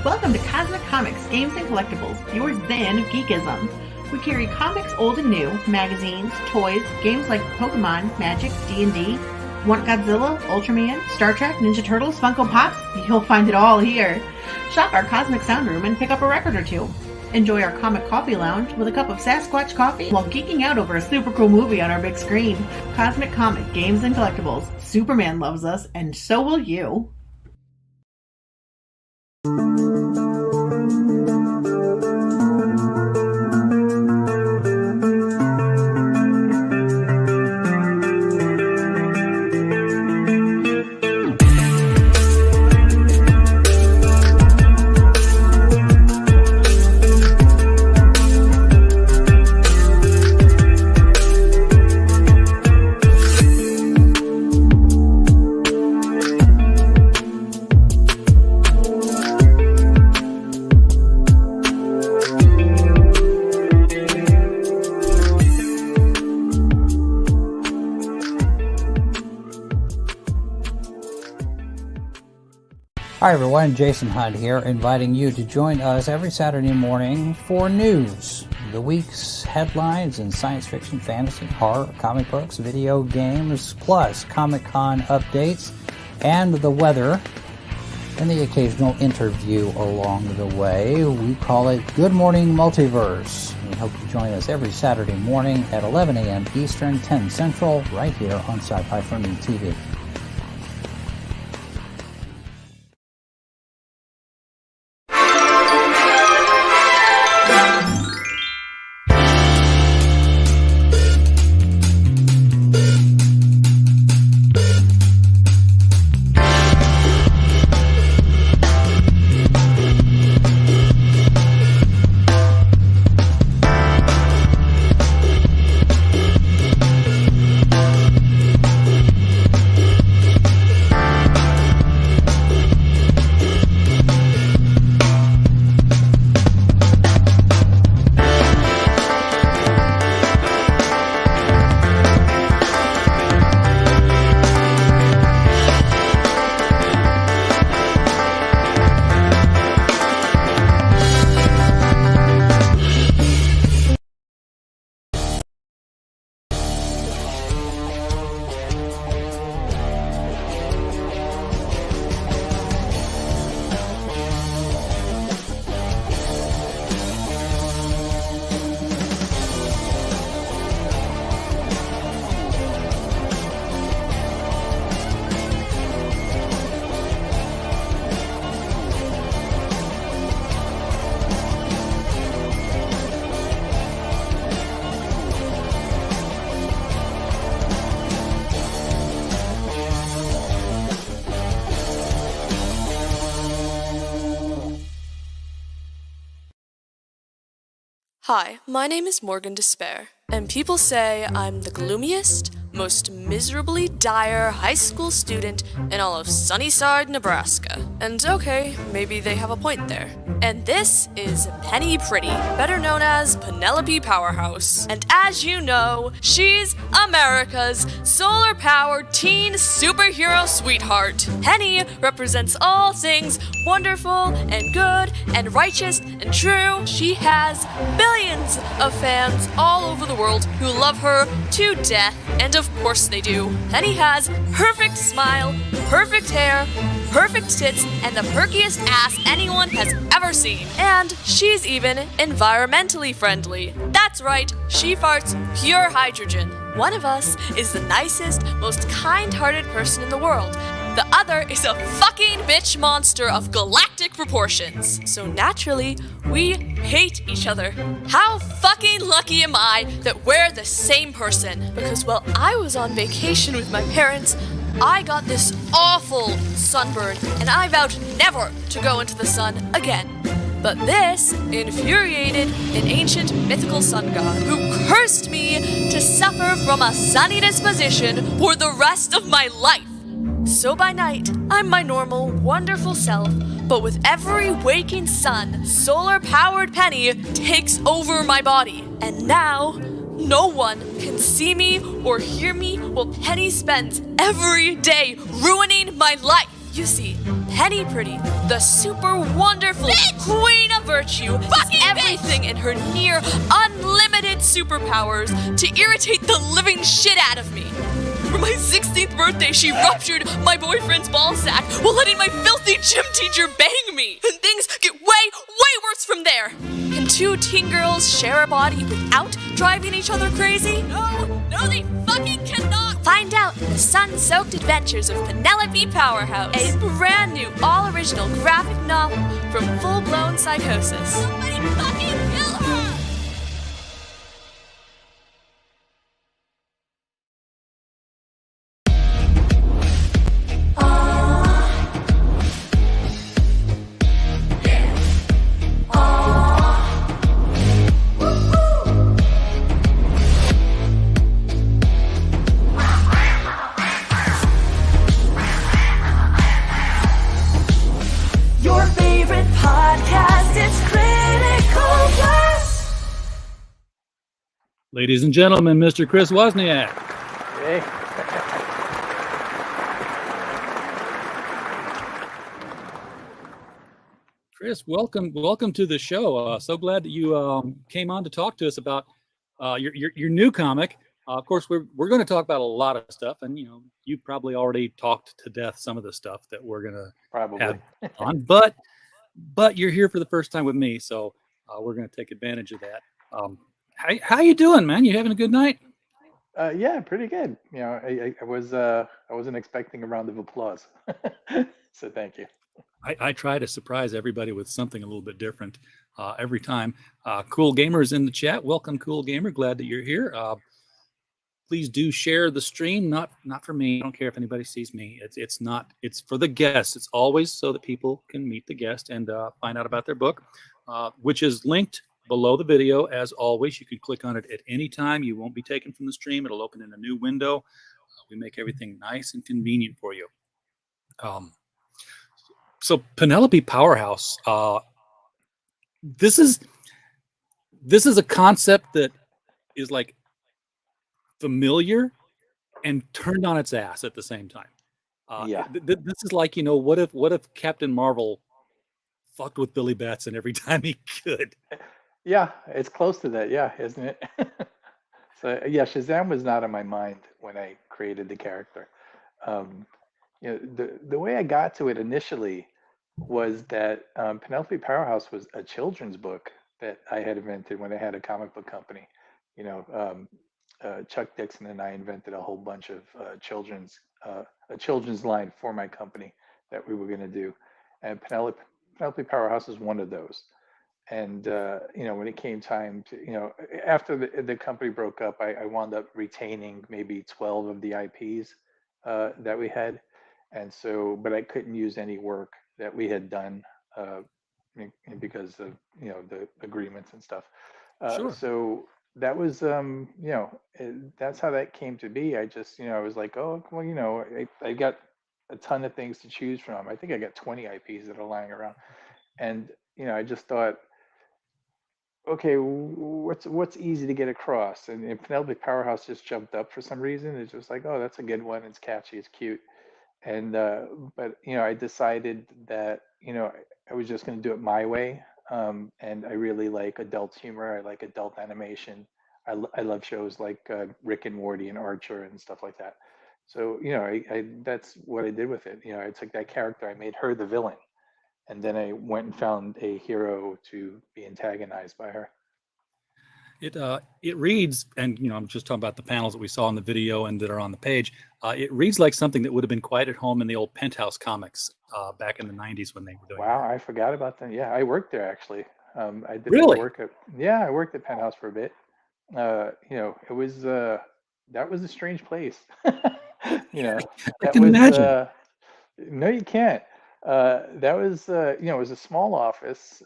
Welcome to Cosmic Comics, Games and Collectibles, your zen of geekism. We carry comics old and new, magazines, toys, games like Pokemon, Magic, D&D. Want Godzilla, Ultraman, Star Trek, Ninja Turtles, Funko Pops? You'll find it all here. Shop our Cosmic Sound Room and pick up a record or two. Enjoy our Comic Coffee Lounge with a cup of Sasquatch coffee while geeking out over a super cool movie on our big screen. Cosmic Comic, Games and Collectibles. Superman loves us, and so will you. Hi everyone, Jason Hunt here, inviting you to join us every Saturday morning for news. The week's headlines in science fiction, fantasy, horror, comic books, video games, plus Comic-Con updates and the weather, and the occasional interview along the way. We call it Good Morning Multiverse. We hope you join us every Saturday morning at 11 a.m. Eastern, 10 Central, right here on Sci-Fi for Me TV. Hi, my name is Morgan Despair, and people say I'm the gloomiest, most miserably dire high school student in all of Sunnyside, Nebraska. And okay, maybe they have a point there. And this is Penny Pretty, better known as Penelope Powerhouse. And as you know, she's America's solar-powered teen superhero sweetheart. Penny represents all things wonderful and good and righteous and true. She has billions of fans all over the world who love her to death, and of course they do. Penny has perfect smile, perfect hair, perfect tits, and the perkiest ass anyone has ever seen. And she's even environmentally friendly. That's right, she farts pure hydrogen. One of us is the nicest, most kind-hearted person in the world. The other is a fucking bitch monster of galactic proportions. So naturally, we hate each other. How fucking lucky am I that we're the same person? Because while I was on vacation with my parents, I got this awful sunburn, and I vowed never to go into the sun again. But this infuriated an ancient mythical sun god who cursed me to suffer from a sunny disposition for the rest of my life. So by night, I'm my normal, wonderful self, but with every waking sun, solar-powered Penny takes over my body. And now, no one can see me or hear me while Penny spends every day ruining my life. You see, Penny Pretty, the super wonderful queen of virtue, does everything in her near unlimited superpowers to irritate the living shit out of me. For my 16th birthday, she ruptured my boyfriend's ball sack while letting my filthy gym teacher bang me. And things get way worse from there. Can two teen girls share a body without driving each other crazy? No, they fucking cannot. Find out in the sun-soaked adventures of Penelope Powerhouse, a brand new, all-original graphic novel from full-blown psychosis. Somebody fucking kill her! Ladies and gentlemen, Mr. Chris Wozniak. Hey. Chris, welcome to the show. So glad that you came on to talk to us about your new comic. Of course, we're going to talk about a lot of stuff, and you probably already talked to death some of the stuff that we're going to have on. But you're here for the first time with me, so we're going to take advantage of that. How you doing, man? You having a good night? Yeah, pretty good. I wasn't expecting a round of applause, so thank you. I try to surprise everybody with something a little bit different every time. Cool Gamer is in the chat. Welcome, Cool Gamer. Glad that you're here. Please do share the stream. Not for me. I don't care if anybody sees me. It's for the guests. It's always so that people can meet the guest and find out about their book, which is linked below the video. As always, you can click on it at any time. You won't be taken from the stream. It'll open in a new window. We make everything nice and convenient for you. So Penelope Powerhouse, this is a concept that is like familiar and turned on its ass at the same time. This is like, what if Captain Marvel fucked with Billy Batson every time he could? Yeah, it's close to that, yeah, isn't it? So yeah, Shazam was not in my mind when I created the character. The way I got to it initially was that Penelope Powerhouse was a children's book that I had invented when I had a comic book company. Chuck Dixon and I invented a whole bunch of a children's line for my company that we were going to do, and Penelope Powerhouse is one of those. And when it came time to, after the company broke up, I wound up retaining maybe 12 of the IPs that we had, and so, but I couldn't use any work that we had done because of the agreements and stuff. Sure. So that was that's how that came to be. I just I was like, oh well, I got a ton of things to choose from. I think I got 20 IPs that are lying around, and I just thought, okay, what's easy to get across? And Penelope Powerhouse just jumped up for some reason. It's just like, oh, that's a good one. It's catchy. It's cute. And but I decided that I was just going to do it my way. And I really like adult humor. I like adult animation. I love shows like Rick and Morty and Archer and stuff like that. So I that's what I did with it. I took that character. I made her the villain. And then I went and found a hero to be antagonized by her. It reads, and I'm just talking about the panels that we saw in the video and that are on the page. It reads like something that would have been quite at home in the old Penthouse comics back in the '90s when they were doing. Wow, I forgot about that. Yeah, I worked there actually. I did really work at. Yeah, I worked at Penthouse for a bit. It was that was a strange place. I can imagine. No, you can't. That was it was a small office.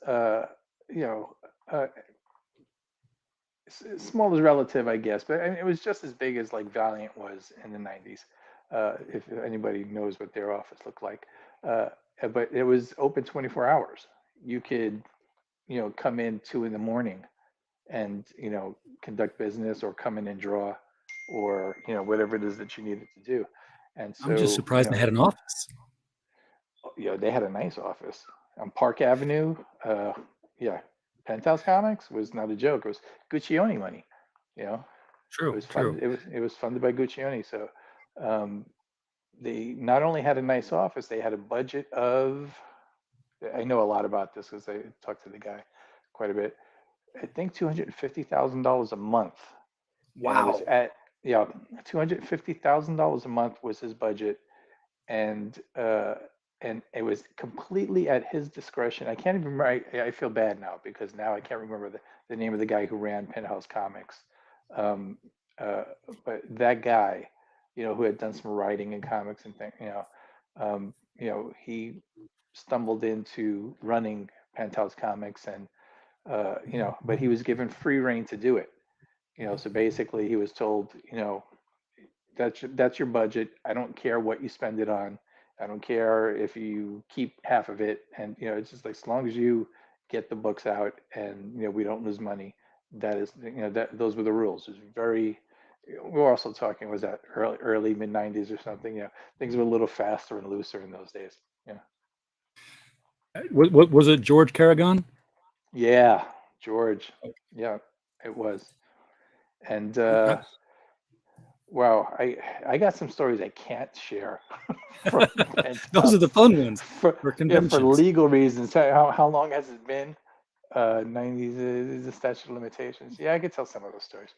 Small is relative, I guess, but I mean, it was just as big as like Valiant was in the '90s. If anybody knows what their office looked like, but it was open 24 hours. You could come in 2 a.m. and conduct business, or come in and draw, or whatever it is that you needed to do. And so I'm just surprised they had an office. they had a nice office on Park Avenue. Yeah, Penthouse Comics was not a joke. It was Guccione money. You know, it True, was true. funded. It was funded by Guccione. So um, they not only had a nice office, they had a budget of. I know a lot about this because I talked to the guy quite a bit. I think $250,000 a month, and it was Wow. at yeah $250,000 a month was his budget, and it was completely at his discretion. I can't even remember. I feel bad now because now I can't remember the name of the guy who ran Penthouse Comics. Um, uh, but that guy, who had done some writing in comics and things, he stumbled into running Penthouse Comics, and but he was given free reign to do it. So basically he was told, that's your budget. I don't care what you spend it on. I don't care if you keep half of it. And it's just like as long as you get the books out and we don't lose money. That is that those were the rules. It was very. We're also talking was that early mid '90s or something. Things were a little faster and looser in those days. Yeah. What was it? George Carragon? Yeah, George. Yeah, it was. And I, wow, I got some stories I can't share from those are the Penthouse fun ones for for for conventions. legal reasons. How long has it been? 90s is the statute of limitations. Yeah, I could tell some of those stories.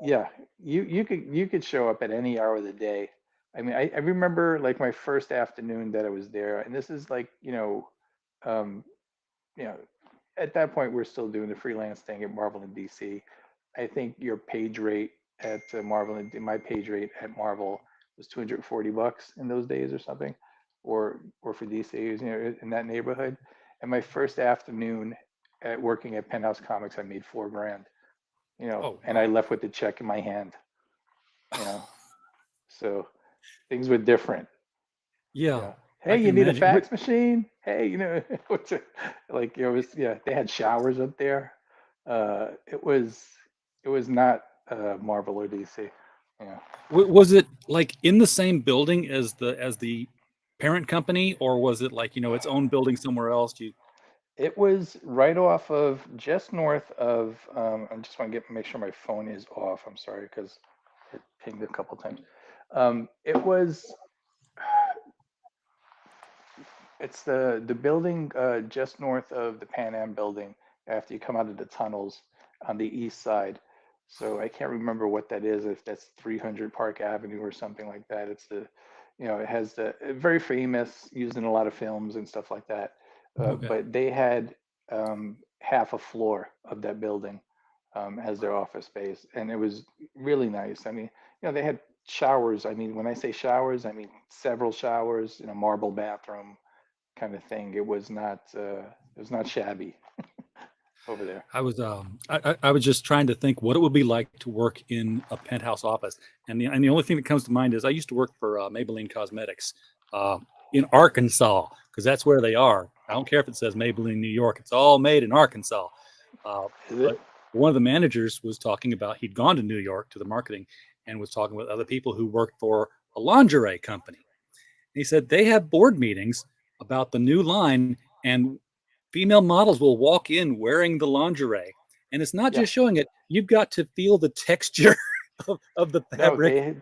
Yeah, you could show up at any hour of the day. I mean, I remember like my first afternoon that I was there, and this is like um, you know, at that point, we're still doing the freelance thing at Marvel in DC. I think your page rate at Marvel, and my page rate at Marvel was $240 in those days or something, or for DC, in that neighborhood. And my first afternoon at working at Penthouse Comics, I made 4 grand, Oh and I wow. left with the check in my hand, you know. So things were different. Yeah, Hey, I can you need a imagine. fax machine? Hey, like it was, yeah, they had showers up there. It was not Marvel or DC. Yeah. Was it like in the same building as the parent company, or was it like its own building somewhere else? You It was right off of just north of I just want to make sure my phone is off. I'm sorry because it pinged a couple times. It was It's the building just north of the Pan Am building after you come out of the tunnels on the east side. So I can't remember what that is, if that's 300 Park Avenue or something like that. It's it has the very famous, used in a lot of films and stuff like that. okay? But they had half a floor of that building as their office space, and it was really nice. I mean, they had showers. I mean, when I say showers, I mean several showers in a marble bathroom kind of thing. It was not shabby over there. I was just trying to think what it would be like to work in a penthouse office, and the only thing that comes to mind is I used to work for Maybelline Cosmetics uh, in Arkansas because that's where they are. I don't care if it says Maybelline New York; it's all made in Arkansas. Uh, Is it? but one of the managers was talking about he'd gone to New York to the marketing and was talking with other people who worked for a lingerie company. He said they have board meetings about the new line, and female models will walk in wearing the lingerie. And it's not Yeah. just showing it, you've got to feel the texture of the No, fabric.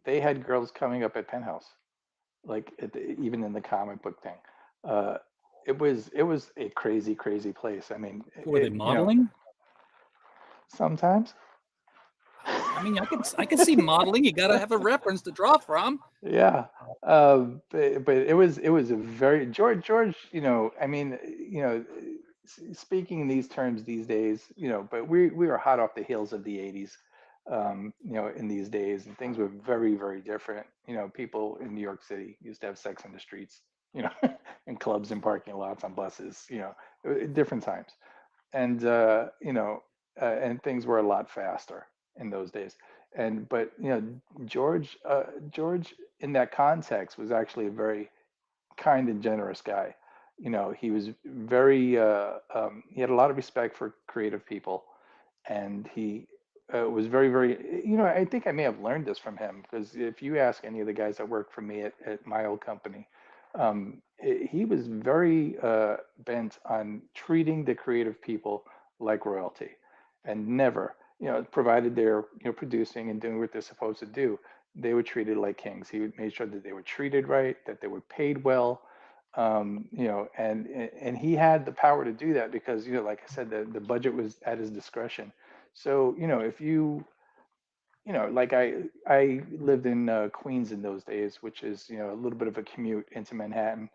they had girls coming up at Penthouse, like even in the comic book thing. Uh, it was a crazy, crazy place. I mean, Were they modeling? sometimes. I mean, I can see modeling. You got to have a reference to draw from. Yeah, but it was a very George. I mean, speaking in these terms these days, but we were hot off the heels of the '80s, in these days, and things were very, very different. People in New York City used to have sex in the streets, in clubs and parking lots on buses, different times, and and things were a lot faster in those days. And but George in that context was actually a very kind and generous guy. He was very he had a lot of respect for creative people, and he was very, very. I think I may have learned this from him because if you ask any of the guys that work for me at my old company, He was very bent on treating the creative people like royalty, and never, provided they're producing and doing what they're supposed to do, they were treated like kings. He made sure that they were treated right, that they were paid well, and he had the power to do that because, like I said, the budget was at his discretion. So, if you like I lived in Queens in those days, which is a little bit of a commute into Manhattan.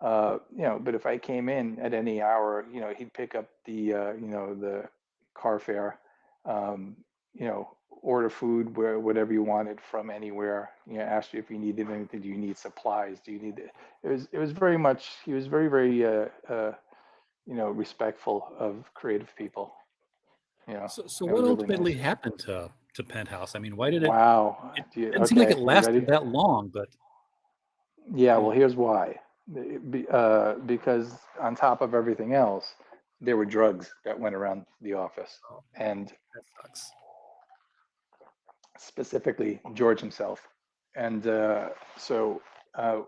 But if I came in at any hour, he'd pick up the car fare, um, order food where whatever you wanted from anywhere. Ask you if you needed anything. Do you need supplies? Do you need it? It was very much. He was very very respectful of creative people. So It what was really ultimately nice. happened to Penthouse? I mean, why did it? Wow. It didn't seem like it Okay, you ready? lasted that long, but Yeah, yeah. well, here's why. Because on top of everything else, there were drugs that went around the office, Oh, and that sucks. specifically George himself. And so uh,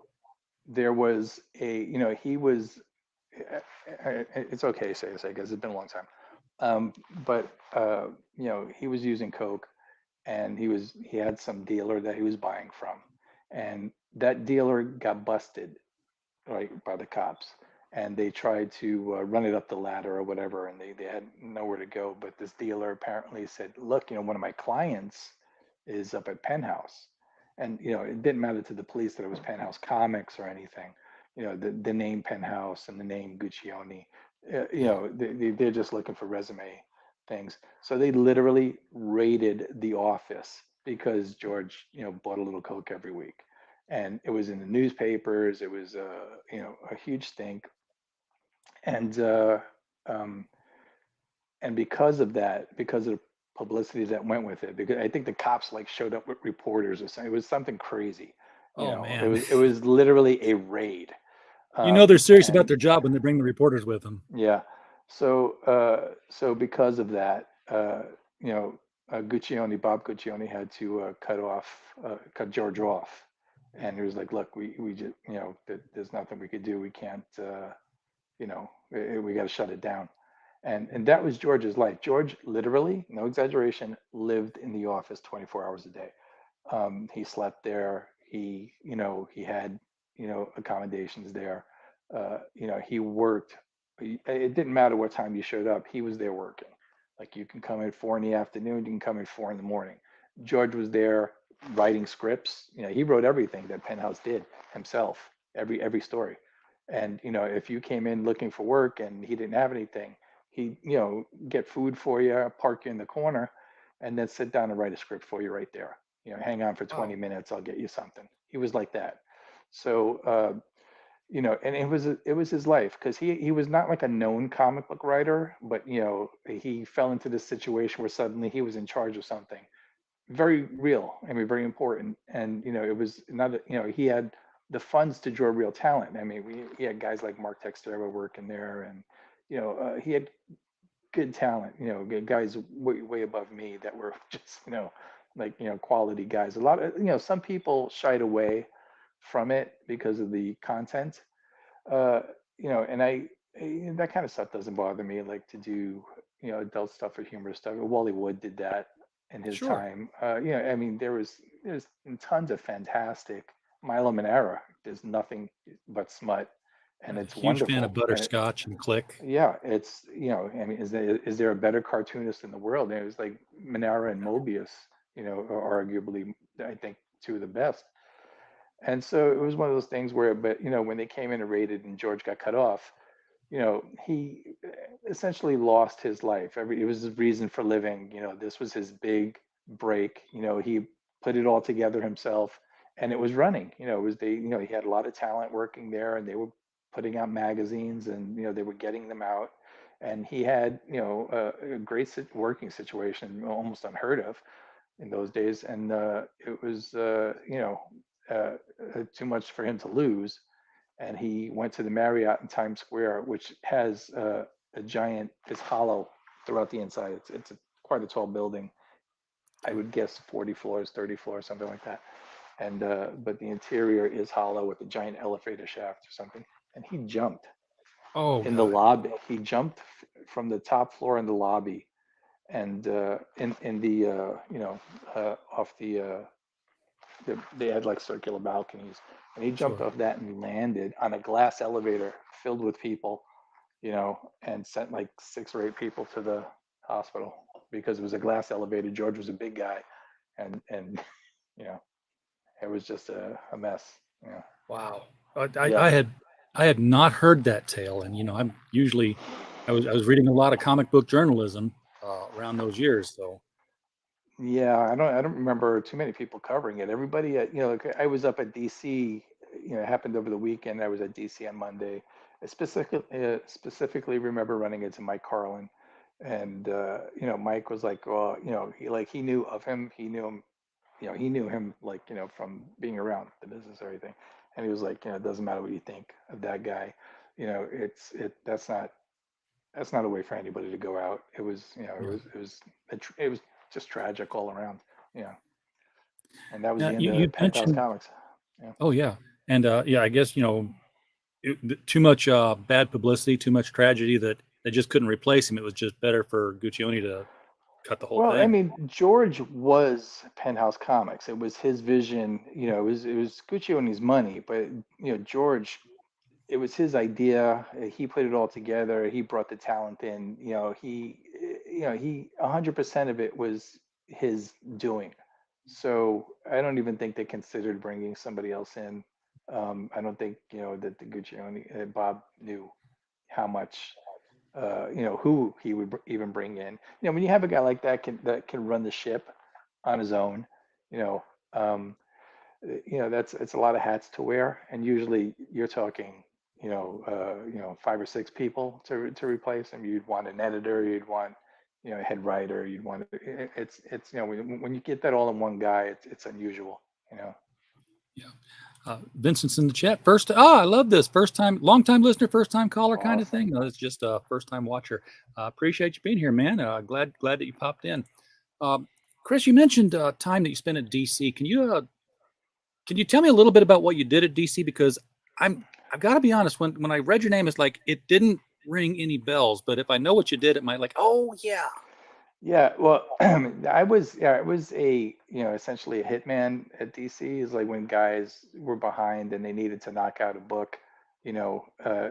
there was he was, it's okay to say this, I guess it's been a long time. Um, but he was using coke, and he had some dealer that he was buying from, and that dealer got busted, right, by the cops, and they tried to run it up the ladder or whatever, and they had nowhere to go. But this dealer apparently said, look, one of my clients is up at Penthouse. And it didn't matter to the police that it was Penthouse Comics or anything. The name Penthouse and the name Guccione, Yeah. they're just looking for resume things. So they literally raided the office because George bought a little coke every week, and it was in the newspapers. It was a huge stink, and um, because of that, because of the publicity that went with it, because I think the cops like showed up with reporters or something. It was something crazy. Oh It man. was literally a raid. They're serious about And their job when they bring the reporters with them. yeah, so because of that, Bob Guccione had to cut George off, and he was like, "Look, we just, there's nothing we could do. We can't, we got to shut it down." And that was George's life. George literally, no exaggeration, lived in the office 24 hours a day. He slept there. He had, accommodations there. He worked. It didn't matter what time you showed up. He was there working. Like, you can come at 4 in the afternoon. You can come at 4 in the morning. George was there writing scripts. He wrote everything that Penthouse did himself, every story. And if you came in looking for work and he didn't have anything, he'd get food for you, park you in the corner, and then sit down and write a script for you right there. Hang on for 20 Wow. minutes, I'll get you something. He was like that. So and it was his life, because he was not like a known comic book writer, but he fell into this situation where suddenly he was in charge of something very real. I mean, very important. And it was not he had the funds to draw real talent. I mean, he had guys like Mark Texeira working there, and he had good talent. Guys way above me that were just like quality guys. A lot of some people shied away from it because of the content. uh, and that kind of stuff doesn't bother me. I like to do, adult stuff or humorous stuff. Wally Wood did that in his Sure. time. I mean, there's tons of fantastic. Milo Manara. There's nothing but smut, and it's Huge fan of wonderful. And Butterscotch and Click. yeah, it's I mean, is there a better cartoonist in the world? And it was like Manara and Mobius, are arguably, I think, two of the best. And so it was one of those things where, but when they came in and raided and George got cut off, he essentially lost his life. It was his reason for living. This was his big break. He put it all together himself, and it was running. It was he had a lot of talent working there, and they were putting out magazines, and they were getting them out. And he had a great working situation, almost unheard of in those days. And it was uh, too much for him to lose, and he went to the Marriott in Times Square, which has a giant, it's hollow throughout the inside. It's quite a tall building. I Okay. would guess 40 floors, 30 floors, something like that. and but the interior is hollow with a giant elevator shaft or something. And he jumped Oh in the God. lobby. He jumped from the top floor in the lobby, and in the off they had like circular balconies, and he jumped Sure. off that and landed on a glass elevator filled with people, and sent like 6 or 8 people to the hospital because it was a glass elevator. George was a big guy, and you know it was just a mess. Wow. Yeah. I had not heard that tale, and I'm usually I was reading a lot of comic book journalism around those years. So Yeah, I don't remember too many people covering it. Everybody like I was up at DC, it happened over the weekend. I was at DC on Monday. I specifically remember running into Mike Carlin, and Mike was like, well, he knew of him. He knew him like, from being around the business or everything. And he was like, it doesn't matter what you think of that guy. That's not a way for anybody to go out. It was, yeah. it was just tragic all around. You know, and that was Now the end you of Penthouse mentioned. Comics. Yeah. Oh yeah, and yeah, I guess too much bad publicity, too much tragedy that they just couldn't replace him. It was just better for Guccione to cut the whole Well, I thing. mean, George was Penthouse Comics. It was his vision. It was Guccione's money, but George, it was his idea. He put it all together. He brought the talent in. He 100% of it was his doing. So I don't even think they considered bringing somebody else in. I don't think that the Guccione Bob knew how much who he would even bring in. When you have a guy like that can run the ship on his own, you know, um, that's it's a lot of hats to wear, and usually you're talking, 5 or 6 people to replace him. You'd want an editor, you'd want, a head writer, you'd want it's when you get that all in one guy, it's unusual, you know. Yeah. Vincent's in the chat. First, I love this. First time, long time listener, first time caller kind of Awesome. thing. No, it's just a first time watcher. Appreciate you being here, man. Glad that you popped in. Um, Chris, you mentioned time that you spent at DC. Can you tell me a little bit about what you did at DC? Because I've got to be honest. When I read your name, it's like it didn't ring any bells. But if I know what you did, it might like, oh yeah. Yeah, well, I was essentially a hitman at DC. Is like when guys were behind and they needed to knock out a book, you know, uh,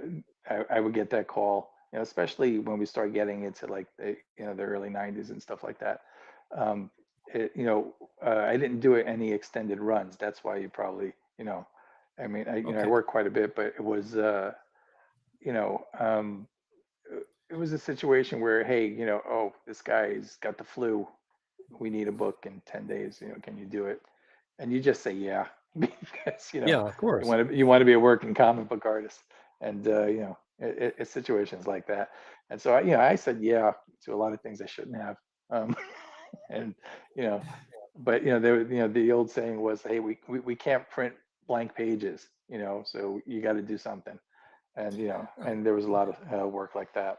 I would get that call, especially when we started getting into like the early '90s and stuff like that. Um, I didn't do any extended runs. That's why you probably, I mean, I Okay. worked quite a bit, but it was, you know, um, it was a situation where, hey, oh, this guy's got the flu. We need a book in 10 days. Can you do it? And you just say, yeah, because, Yeah, of you course. want to, you want to be a working comic book artist. And, it's situations like that. And so, I said, yeah, to a lot of things I shouldn't have. Um, and, you know, but, the old saying was, hey, we can't print blank pages, so you got to do something. And and there was a lot of work like that,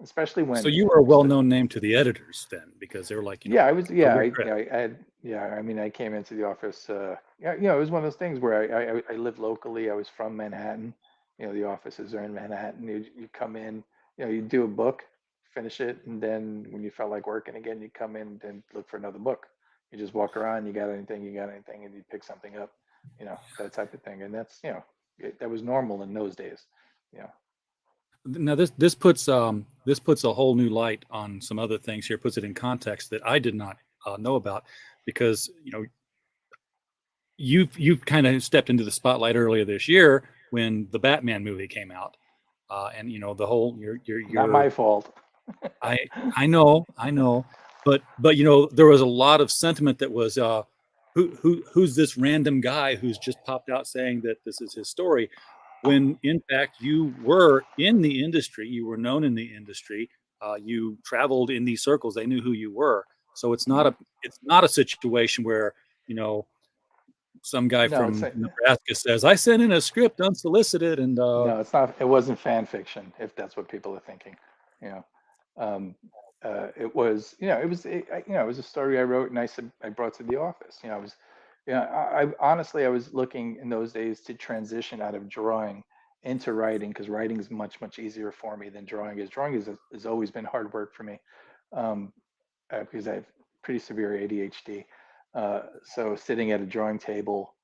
especially So when you were a st- well-known name to the editors then, because they were like, yeah, I was, a yeah, regret. I had, yeah, I mean, I came into the office, yeah, it was one of those things where I lived locally. I was from Manhattan. The offices are in Manhattan. You come in, you do a book, finish it, and then when you felt like working again, you come in and look for another book. You just walk around, you got anything, and you pick something up, that type of thing. And that's, that was normal in those days, you know. Now this puts a whole new light on some other things here. Puts it in context that I did not know about, because you've kind of stepped into the spotlight earlier this year when the Batman movie came out, and the whole Not my fault. I I know, but there was a lot of sentiment that was who's this random guy who's just popped out saying that this is his story, when in fact you were in the industry, you were known in the industry, you traveled in these circles, they knew who you were. So Mhm. it's not a situation where you know some guy No, from Nebraska says I sent in a script unsolicited and no, it's not. It wasn't fan fiction, if that's what people are thinking. You know, um, it was. It was. It was a story I wrote, and I brought to the office. Yeah, I honestly, I was looking in those days to transition out of drawing into writing because writing is much easier for me than drawing is. Drawing has always been hard work for me, um, because I have pretty severe ADHD. So sitting at a drawing table,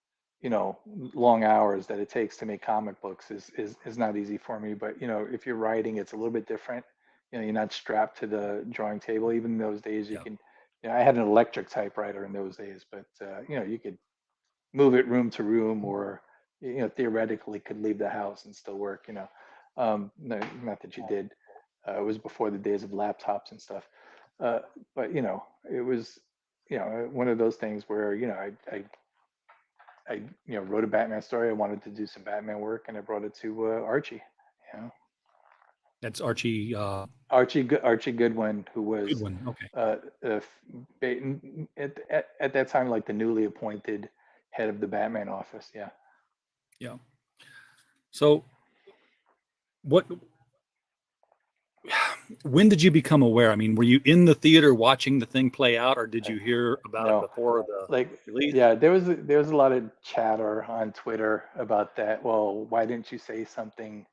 long hours that it takes to make comic books is not easy for me. But if you're writing, it's a little bit different. You're not strapped to the drawing table. Even in those days, you Yeah. can. I had an electric typewriter in those days, but you could move it room to room, or theoretically could leave the house and still work. No, not that you did. It was before the days of laptops and stuff. uh, but it was one of those things where I wrote a Batman story. I wanted to do some Batman work, and I brought it to Archie. you know That's Archie Archie Goodwin, who was Goodwin. Okay. uh, uh, at that time like the newly appointed head of the Batman office. Yeah. Yeah. So what when did you become aware? I mean, were you in the theater watching the thing play out, or did you hear about it No, before the like, release? yeah, there was a lot of chatter on Twitter about that. Well, why didn't you say something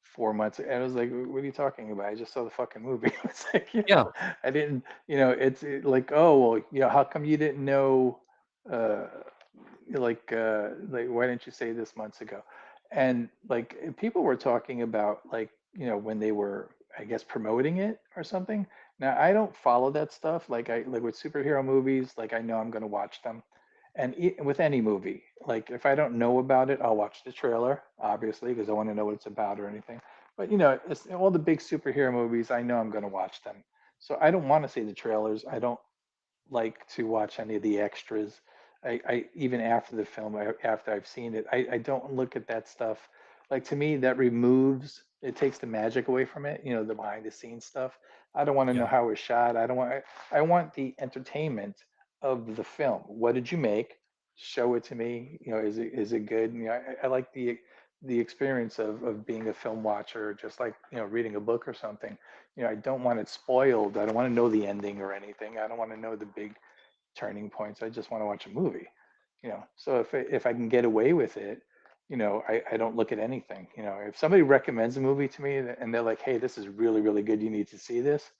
4 months ago? And I was like, what are you talking about? I just saw the fucking movie. It's like, Yeah. I didn't, like, oh, well, how come you didn't know, uh, like, why didn't you say this months ago? And like, people were talking about, like, when they were, I guess, promoting it or something. Now, I don't follow that stuff. Like with superhero movies, like, I know I'm going to watch them. And with any movie, like, if I don't know about it, I'll watch the trailer, obviously, because I want to know what it's about or anything. But it's all the big superhero movies, I know I'm going to watch them. So I don't want to see the trailers. I don't like to watch any of the extras. I even after the film, after I've seen it, I don't look at that stuff. Like, to me, that removes, it takes the magic away from it. The behind the scenes stuff. I don't want to know Yeah. how it was shot. I want the entertainment of the film. What did you make? Show it to me. Is it good? I like the experience of being a film watcher, just like reading a book or something. I don't want it spoiled. I don't want to know the ending or anything. I don't want to know the big turning points. I just want to watch a movie. So if I can get away with it, I don't look at anything. If somebody recommends a movie to me and they're like, hey, this is really, really good, you need to see this.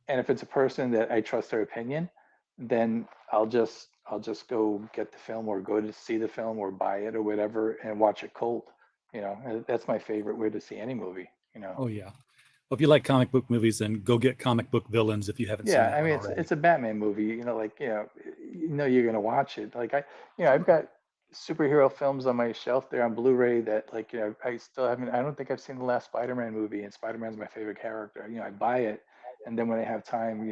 And if it's a person that I trust their opinion, then I'll just go get the film, or go to see the film, or buy it or whatever, and watch it cold. That's my favorite way to see any movie. Oh yeah. Well, if you like comic book movies, then go get Comic Book Villains if you haven't seen Yeah, that I one mean, it's already. it's a Batman movie. Like, you're gonna watch it. Like, I've got superhero films on my shelf there on Blu-ray that, like, I still haven't. I don't think I've seen the last Spider-Man movie, and Spider-Man's my favorite character. I buy it, and then when I have time,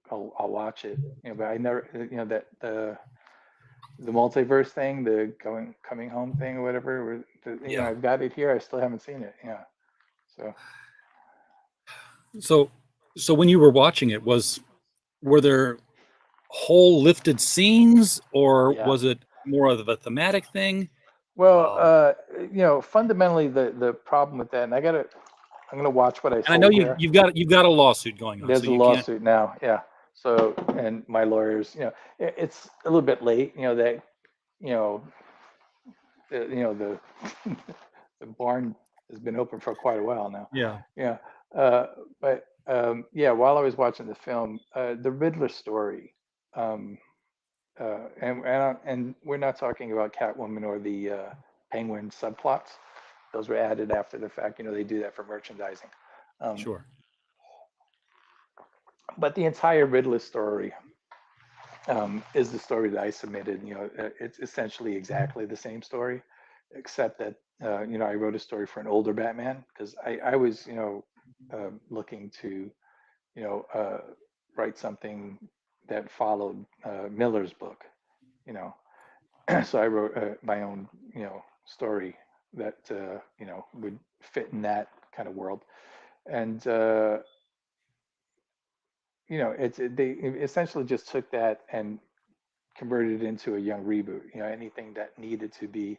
I'll watch it. But I never, that the multiverse thing, the coming home thing, or whatever. Yeah. I've got it here. I still haven't seen it. Yeah. So So so when you were watching it, were there whole lifted scenes, or yeah. was it more of a thematic thing? Well, Um, fundamentally, the problem with that, and I'm gonna watch what I and I know sold here. you've got a lawsuit going on, so There's a you can't. lawsuit now, yeah. So, and my lawyers, it's a little bit late, that, you know, the the barn has been open for quite a while now. Yeah. Yeah. But yeah, while I was watching the film, the Riddler story, um, and we're not talking about Catwoman or the Penguin subplots. Those were added after the fact. They do that for merchandising. Um, Sure. but the entire Riddler story is the story that I submitted. It's essentially exactly the same story, except that I wrote a story for an older Batman, because I was looking to you know uh, write something that followed Miller's book. You know, so I wrote my own story that would fit in that kind of world. And they essentially just took that and converted it into a young reboot. Anything that needed to be,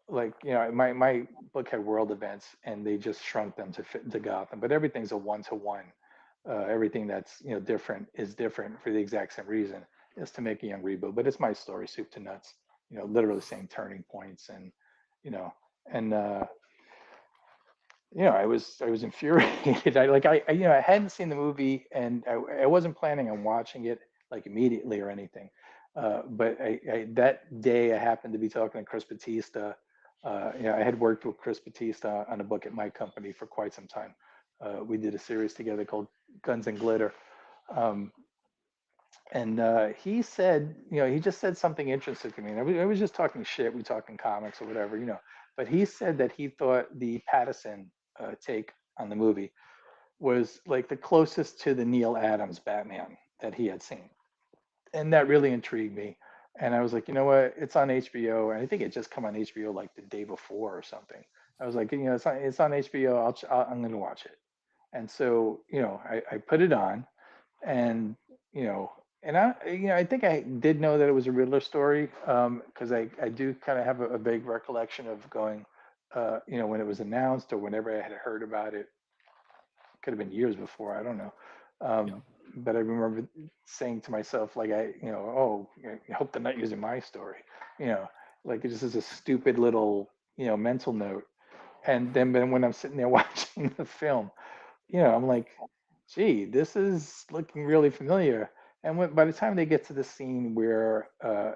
like, my book had world events, and they just shrunk them to fit into Gotham. But everything's a one to one. Everything that's different is different for the exact same reason. just to make a young reboot. But it's my story, soup to nuts. You know, literally the same turning points, and you know, and you know, I was infuriated. I hadn't seen the movie, and I wasn't planning on watching it like immediately or anything. But that day I happened to be talking to Chris Batista. You know, I had worked with Chris Batista on a book at my company for quite some time. We did a series together called Guns and Glitter. Um, and he said, you know, he just said something interesting to me. And I was just talking shit. We talking comics or whatever, you know. But he said that he thought the Patterson take on the movie was like the closest to the Neil Adams Batman that he had seen, and that really intrigued me. And I was like, you know what? It's on HBO, and I think it just come on HBO like the day before or something. I was like, you know, it's on HBO. I'm going to watch it. And so, you know, I put it on, and you know, and I think I did know that it was a Riddler story, because I do kind of have a vague recollection of going, you know, when it was announced or whenever I had heard about it. Could have been years before, I don't know. Yeah. But I remember saying to myself, like, you know, oh, I hope they're not using my story, you know, like it just is a stupid little, you know, mental note. And then when I'm sitting there watching the film, you know, I'm like, gee, this is looking really familiar. And by the time they get to the scene where,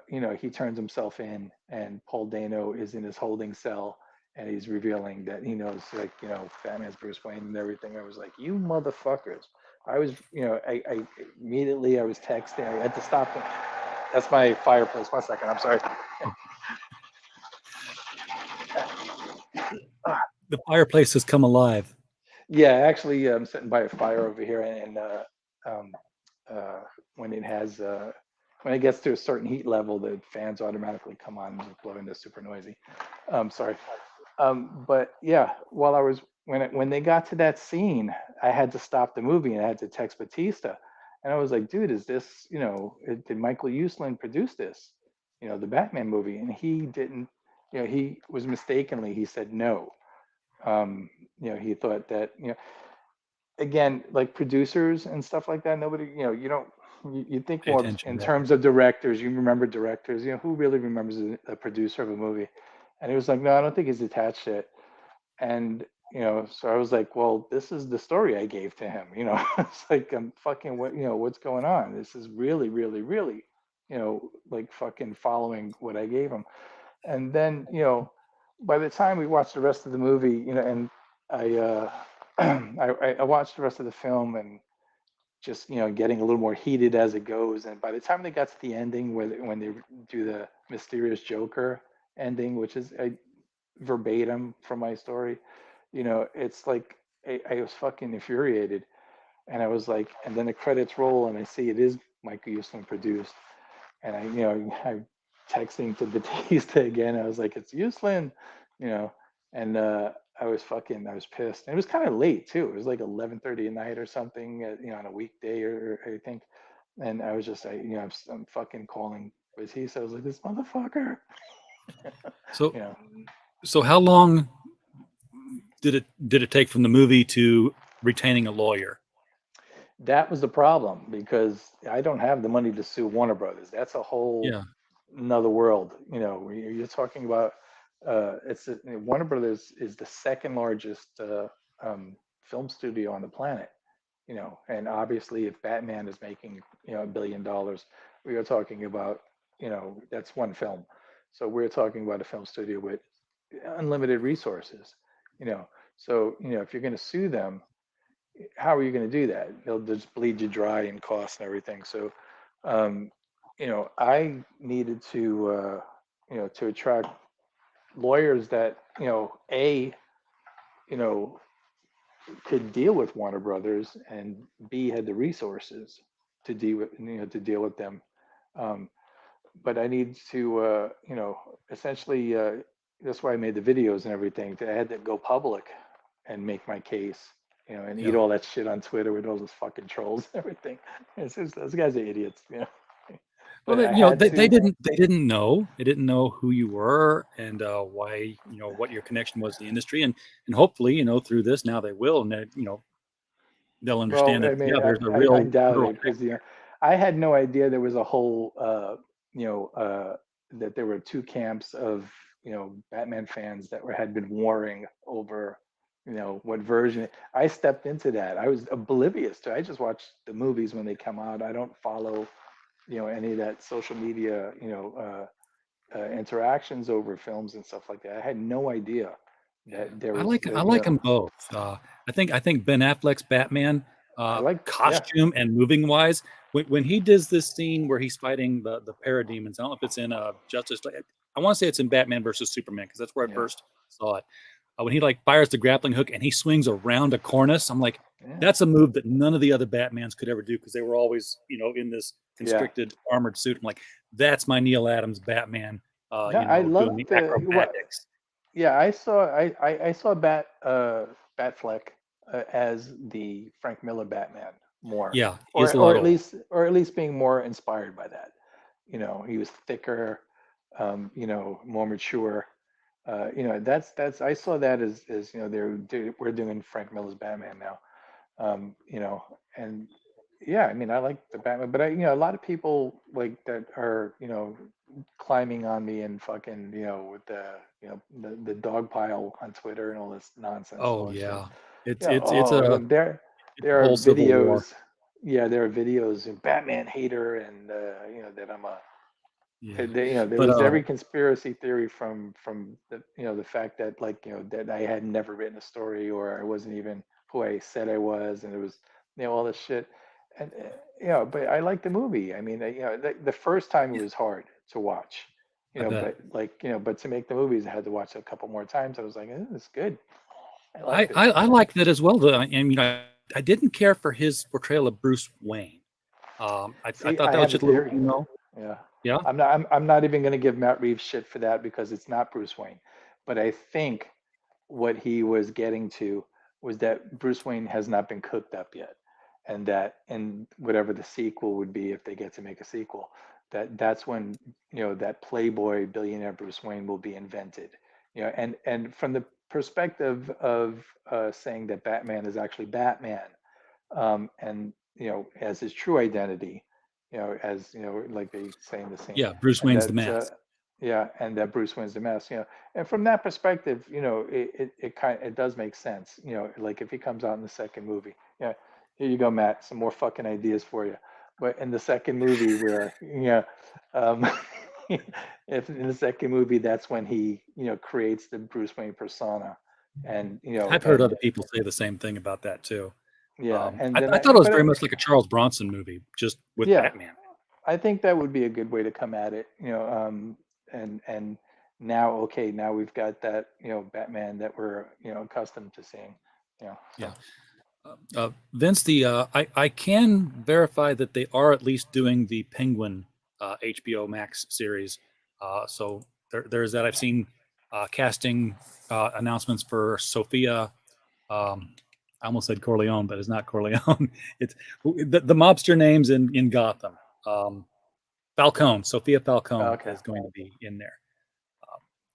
you know, he turns himself in and Paul Dano is in his holding cell and he's revealing that he knows, like, you know, Batman's Bruce Wayne and everything, I was like, you motherfuckers. I was, you know, I immediately I was texting. I had to stop it. That's my fireplace. 1 second. I'm sorry. The fireplace has come alive. Yeah, actually, I'm sitting by a fire over here, and um, when when it gets to a certain heat level, the fans automatically come on and just blow into super noisy. Sorry. But yeah, while I was when they got to that scene, I had to stop the movie and I had to text Batista, and I was like, "Dude, is this, you know, did Michael Uslan produce this, you know, the Batman movie?" And he didn't, you know, he was mistakenly he said no. You know, he thought that, you know, again, like producers and stuff like that, nobody, you know, you don't, you think Pay more attention in to that. terms of directors. You remember directors, you know, who really remembers a producer of a movie? And he was like, no, I don't think he's attached to it. And you know, so I was like, well, this is the story I gave to him, you know. It's like, I'm fucking, what, you know, what's going on? This is really, really, really, you know, like fucking following what I gave him. And then, you know, by the time we watched the rest of the movie, you know, and I I watched the rest of the film, and just, you know, getting a little more heated as it goes. And by the time they got to the ending where when they do the mysterious Joker ending, which is verbatim from my story, you know, it's like I was fucking infuriated. And I was like, and then the credits roll and I see it is Michael Uslan produced. And I, you know, I texting to Batista again. I was like, it's Uslan, you know, and I was pissed. And it was kind of late too. It was like 11:30 at night or something, you know, on a weekday, or I think. And I was just, you know, I'm fucking calling Batista. I was like, this motherfucker, So, you know. so how long did it take from the movie to retaining a lawyer? That was the problem, because I don't have the money to sue Warner Brothers. That's a whole Yeah. another world. You know, you're talking about, Warner Brothers is the second largest film studio on the planet. You know, and obviously, if Batman is making, you know, $1 billion, we are talking about, you know, that's one film. So we're talking about a film studio with unlimited resources. You know, so, you know, if you're going to sue them, how are you going to do that? They'll just bleed you dry in costs and everything. So, um, you know, I needed to, you know, to attract lawyers that, you know, you know, could deal with Warner Brothers, and B, had the resources to deal with, you know, to deal with them. Um, but I need to, you know, essentially, that's why I made the videos and everything. I had to go public and make my case, you know, and eat Yeah. all that shit on Twitter with all those fucking trolls and everything. It's just, those guys are idiots, you know. Well, But I you know, had to. they didn't know. They didn't know who you were and why, you know, what your connection was to the industry. And hopefully, you know, through this now they will, and that, you know, they'll Well, understand I that, mean, yeah, there's a I real doubt literal it, because, you know, connection I had no idea there was a whole, that there were two camps of, Batman fans that had been warring over, what version. I stepped into that. I was oblivious to. I just watch the movies when they come out. I don't follow, any of that social media, interactions over films and stuff like that. I had no idea Yeah, that there I was, like I like them both. I think Ben Affleck's Batman, I like, yeah, costume and moving wise, when he does this scene where he's fighting the parademons. I don't know if it's in Justice. I want to say it's in Batman versus Superman because that's where I yeah, first saw it. When he like fires the grappling hook and he swings around a cornice, I'm like, yeah, that's a move that none of the other Batmans could ever do because they were always, in this yeah. constricted armored suit. I'm like, that's my Neil Adams Batman, No, I doing love the the what. acrobatics. Yeah, I saw Batfleck as the Frank Miller Batman more, Yeah, he is a lot older. or at least being more inspired by that. He was thicker, more mature. That's I saw that as we're doing Frank Miller's Batman now. And yeah, I mean I like the Batman, but a lot of people like that are climbing on me and fucking with the dog pile on Twitter and all this nonsense and Oh all this shit. yeah, it's Yeah. it's it's Oh, a it's a there are whole civil war. videos. Yeah, there are videos of Batman hater and that I'm a Yeah, there but was every conspiracy theory from the the fact that like that I had never written a story or I wasn't even who I said I was and it was all this shit and but I like the movie. I mean the first time it yeah, was hard to watch I bet. but like but to make the movies I had to watch it a couple more times. I was like this is good. I I liked it. I, I like that as well. Though. I didn't care for his portrayal of Bruce Wayne. I See, thought I that was have a just a little, theory. Yeah. yeah. I'm not even going to give Matt Reeves shit for that because it's not Bruce Wayne. But I think what he was getting to was that Bruce Wayne has not been cooked up yet. And that in whatever the sequel would be if they get to make a sequel, that's when, that playboy billionaire Bruce Wayne will be invented. And from the perspective of saying that Batman is actually Batman, and as his true identity, as like they say in the scene, Yeah, Bruce and Wayne's the that mask. yeah, and that Bruce Wayne's the mask, and from that perspective, it does make sense, like if he comes out in the second movie, yeah, here you go, Matt, some more fucking ideas for you, but in the second movie where um, if in the second movie that's when he creates the Bruce Wayne persona, and I've heard other people say the same thing about that too. yeah, and I, then I thought it was but very much like a Charles Bronson movie, just with yeah, Batman. I think that would be a good way to come at it, and now, okay, now we've got that, Batman that we're, accustomed to seeing, Yeah. so Vince, I can verify that they are at least doing the Penguin HBO Max series. So there's that. I've seen casting announcements for Sophia. I almost said Corleone, but it's not Corleone. It's the mobster names in Gotham. Falcone, Sophia Falcone okay, is going to be in there.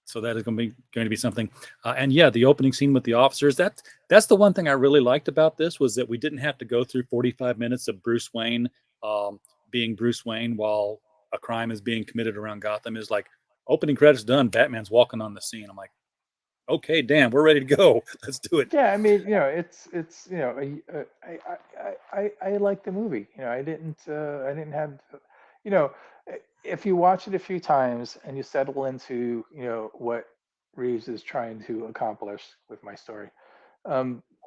So that is going to be something. And yeah, the opening scene with the officers. That's the one thing I really liked about this was that we didn't have to go through 45 minutes of Bruce Wayne being Bruce Wayne while a crime is being committed around Gotham. Is like opening credits done, Batman's walking on the scene. I'm like, okay, damn, we're ready to go. Let's do it. yeah, I mean, it's I like the movie, I didn't have, you know if you watch it a few times and you settle into what Reeves is trying to accomplish with my story,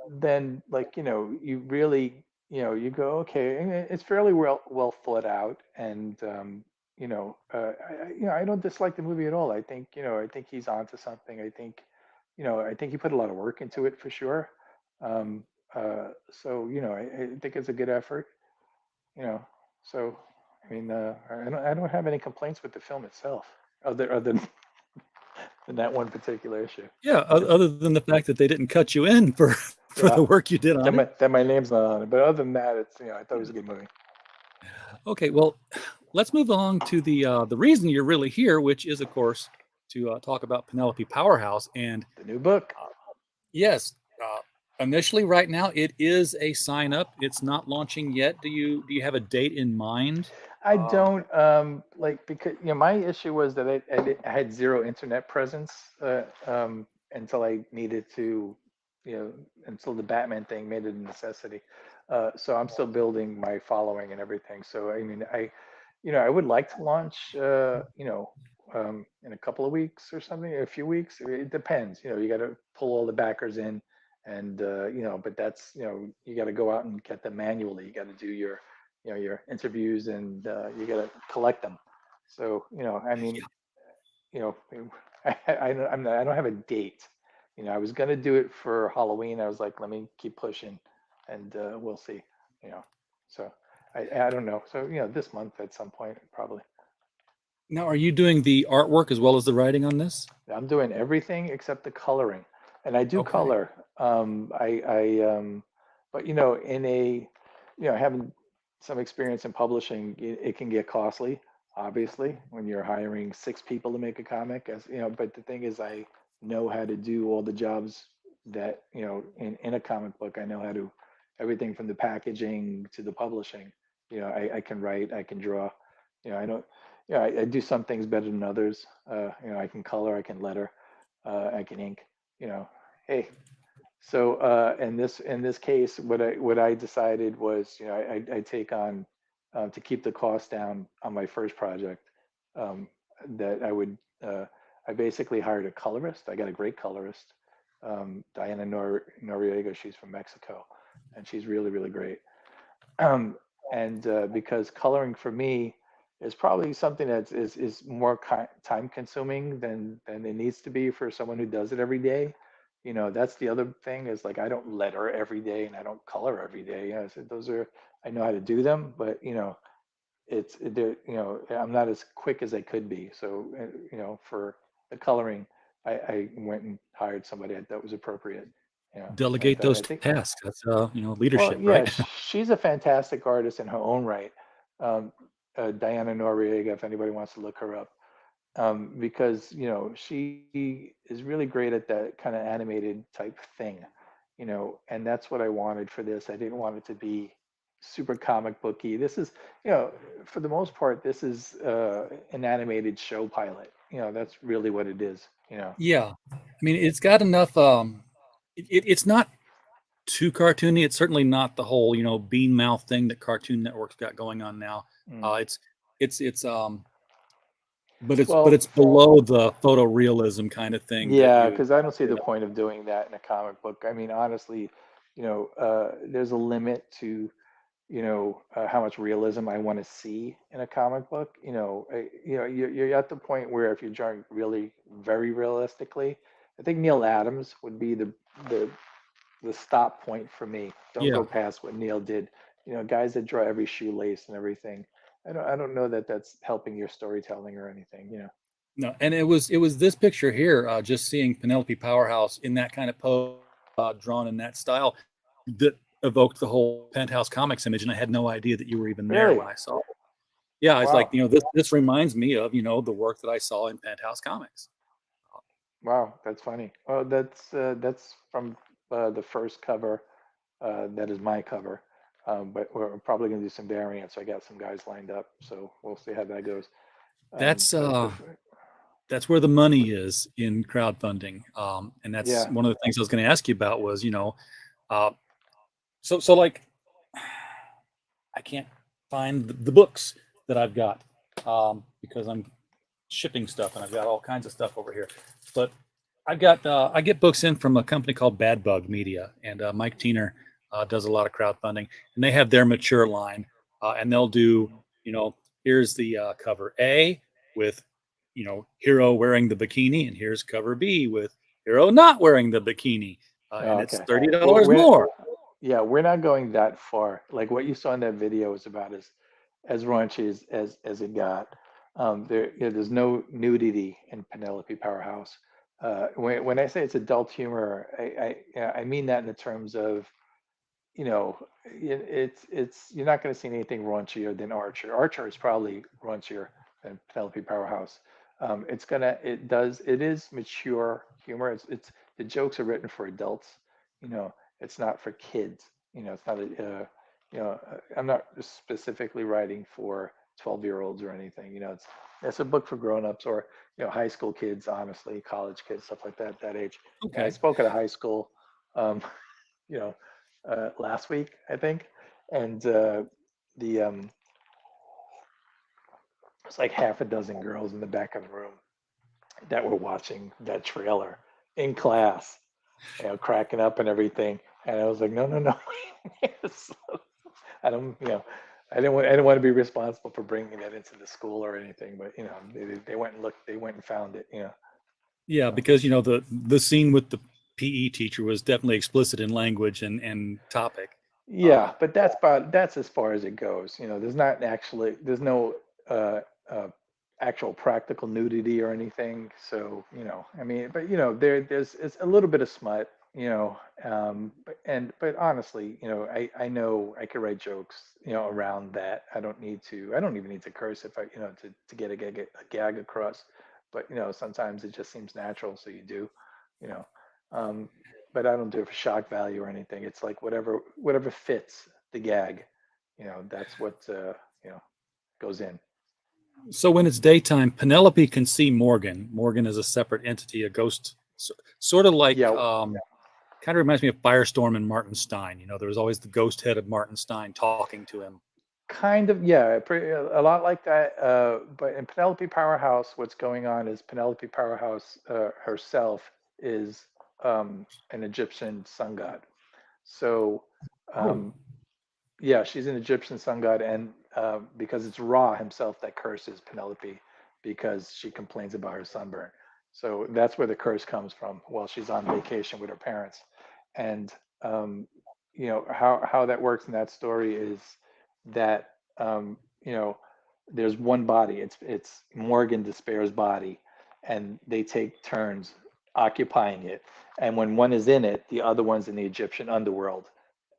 then like you really you go okay, and it's fairly well thought out, and I don't dislike the movie at all. I think I think he's onto something. I think I think he put a lot of work into it for sure. um so I think it's a good effort, you know so I mean I don't have any complaints with the film itself, other than that one particular issue. Yeah, It's other than the fact that they didn't cut you in for for yeah, the work you did on it. that my name's not on it, but other than that, it's I thought it was a good movie. Okay, well, let's move along to the reason you're really here, which is, of course, to talk about Penelope Powerhouse. And The new book. yes, Initially, right now, it is a sign up. It's not launching yet. Do you have a date in mind? I Um, don't like, because my issue was that I had zero internet presence until I needed to, you know until the Batman thing made it a necessity. So I'm still building my following and everything. So I mean, I would like to launch, in a couple of weeks or something, a few weeks. It depends. You got to pull all the backers in, and but that's, you got to go out and get them manually. You got to do your interviews, and you got to collect them. So I mean, you know, I don't have a date. I was gonna do it for Halloween. I was like, let me keep pushing, and we'll see. You know, so I don't know. So this month at some point probably. Now, are you doing the artwork as well as the writing on this? I'm doing everything except the coloring, and I do Okay. color. But in a, having some experience in publishing, it can get costly, obviously, when you're hiring six people to make a comic. As but the thing is, I know how to do all the jobs that in a comic book. I know how to everything from the packaging to the publishing. I can write, I can draw. I don't. Yeah, I do some things better than others. I can color, I can letter, I can ink. You know, hey. So in this case, what I decided was, I take on, to keep the cost down on my first project. Um, that I would I basically hired a colorist. I got a great colorist, Diana Noriega. She's from Mexico, and she's really really great. um, and because coloring for me is probably something is more time consuming than it needs to be for someone who does it every day. That's the other thing, is like, I don't letter every day and I don't color every day. So those are, I know how to do them, but I'm not as quick as I could be. So for the coloring, I went and hired somebody that was appropriate. And Delegate I those think, tasks. That's well, leadership, yeah, right? she's a fantastic artist in her own right. Um, Diana Noriega, if anybody wants to look her up, because she is really great at that kind of animated type thing, and that's what I wanted for this. I didn't want it to be super comic booky. This is, for the most part, this is an animated show pilot. That's really what it is. Yeah. I mean, it's got enough. It's not too cartoony. It's certainly not the whole, bean mouth thing that Cartoon Network's got going on now. Mm. It's but Well, it's below the photorealism kind of thing that yeah, you. because I don't see the point of doing that in a comic book. I mean, honestly, there's a limit to, how much realism I want to see in a comic book. You're at the point where if you're drawing really very realistically, I think Neil Adams would be the the stop point for me. Don't Yeah. go past what Neil did. Guys that draw every shoelace and everything. I don't know that that's helping your storytelling or anything. No, and it was this picture here, just seeing Penelope Powerhouse in that kind of pose, drawn in that style, that evoked the whole Penthouse Comics image, and I had no idea that you were even there Really? when I saw it. Yeah, it's like, Wow. this reminds me of, the work that I saw in Penthouse Comics. Wow, that's funny. Well, that's from the first cover. That is my cover, but we're probably going to do some variants. I got some guys lined up, so we'll see how that goes. That's But that's where the money is in crowdfunding, and that's yeah, one of the things I was going to ask you about was, uh, so like I can't find the books that I've got, because I'm shipping stuff and I've got all kinds of stuff over here. But I get books in from a company called Bad Bug Media, and Mike Tiener does a lot of crowdfunding, and they have their mature line, and they'll do, here's the cover A with, hero wearing the bikini, and here's cover B with hero not wearing the bikini, oh, and it's okay. thirty Well, dollars more. yeah, we're not going that far. Like what you saw in that video is about as raunchy as it got. There's no nudity in Penelope Powerhouse. When I say it's adult humor, I mean that in the terms of, it's you're not going to see anything raunchier than Archer. Archer is probably raunchier than Penelope Powerhouse. It is mature humor. It's the jokes are written for adults, it's not for kids. It's not I'm not specifically writing for 12-year-olds or anything. It's a book for grown-ups or high school kids, honestly, college kids, stuff like that age. And I Okay. spoke at a high school, um, you know, last week, I think, and the it's like half a dozen girls in the back of the room that were watching that trailer in class, cracking up and everything. And I was like, no, no, no. I don't, I didn't want to be responsible for bringing that into the school or anything, but they went and looked, they went and found it. Yeah, So, because the scene with the PE teacher was definitely explicit in language and topic. yeah, but that's as far as it goes. There's no uh, uh, actual practical nudity or anything. So I mean, but there's it's a little bit of smut. But honestly, I know I could write jokes, around that. I don't even need to curse if I, to get a gag across. But sometimes it just seems natural, so you do, you know. Um, but I don't do it for shock value or anything. It's like whatever fits the gag, that's what goes in. So when it's daytime, Penelope can see Morgan. Morgan is a separate entity, a ghost, sort of like, Yeah, kind of reminds me of Firestorm and Martin Stein. There was always the ghost head of Martin Stein talking to him. kind of, yeah, a lot like that. But in Penelope Powerhouse, what's going on is Penelope Powerhouse herself is an Egyptian sun god. So Oh, um, yeah, she's an Egyptian sun god, and because it's Ra himself that curses Penelope because she complains about her sunburn. So that's where the curse comes from while she's on vacation with her parents. And how that works in that story is that um, you know there's one body. It's Morgan Despair's body, and they take turns occupying it. And when one is in it, the other one's in the Egyptian underworld.